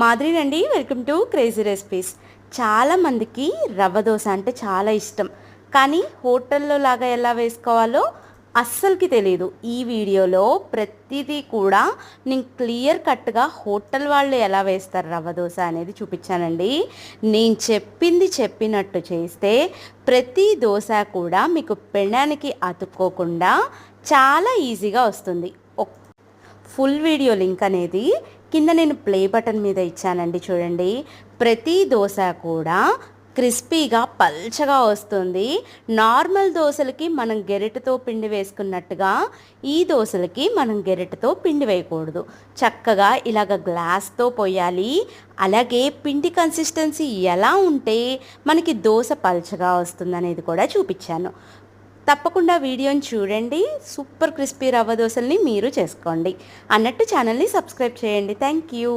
మాధురినండి, welcome to crazy recipes. చాలామందికి రవ్వ దోశ అంటే చాలా ఇష్టం, కానీ హోటల్లో లాగా ఎలా వేసుకోవాలో అస్సలకి తెలియదు. ఈ వీడియోలో ప్రతిదీ కూడా నేను క్లియర్ కట్గా హోటల్ వాళ్ళు ఎలా వేస్తారు రవ్వ దోశ అనేది చూపించానండి. నేను చెప్పింది చెప్పినట్టు చేస్తే ప్రతి దోశ కూడా మీకు పెనానికి అతుక్కోకుండా చాలా ఈజీగా వస్తుంది. ఫుల్ వీడియో లింక్ అనేది కింద నేను ప్లే బటన్ మీద ఇచ్చానండి. చూడండి, ప్రతి దోశ కూడా క్రిస్పీగా పల్చగా వస్తుంది. నార్మల్ దోశలకి మనం గెరిటతో పిండి వేసుకున్నట్టుగా ఈ దోశలకి మనం గెరిటతో పిండి వేయకూడదు. చక్కగా ఇలాగ గ్లాస్తో పోయాలి. అలాగే పిండి కన్సిస్టెన్సీ ఎలా ఉంటే మనకి దోశ పల్చగా వస్తుంది అనేది కూడా చూపించాను. తప్పకుండా వీడియోని చూడండి. సూపర్ క్రిస్పీ రవ్వ దోశల్ని మీరు చేసుకోండి. అన్నట్టు ఛానల్ని సబ్స్క్రైబ్ చేయండి. Thank you.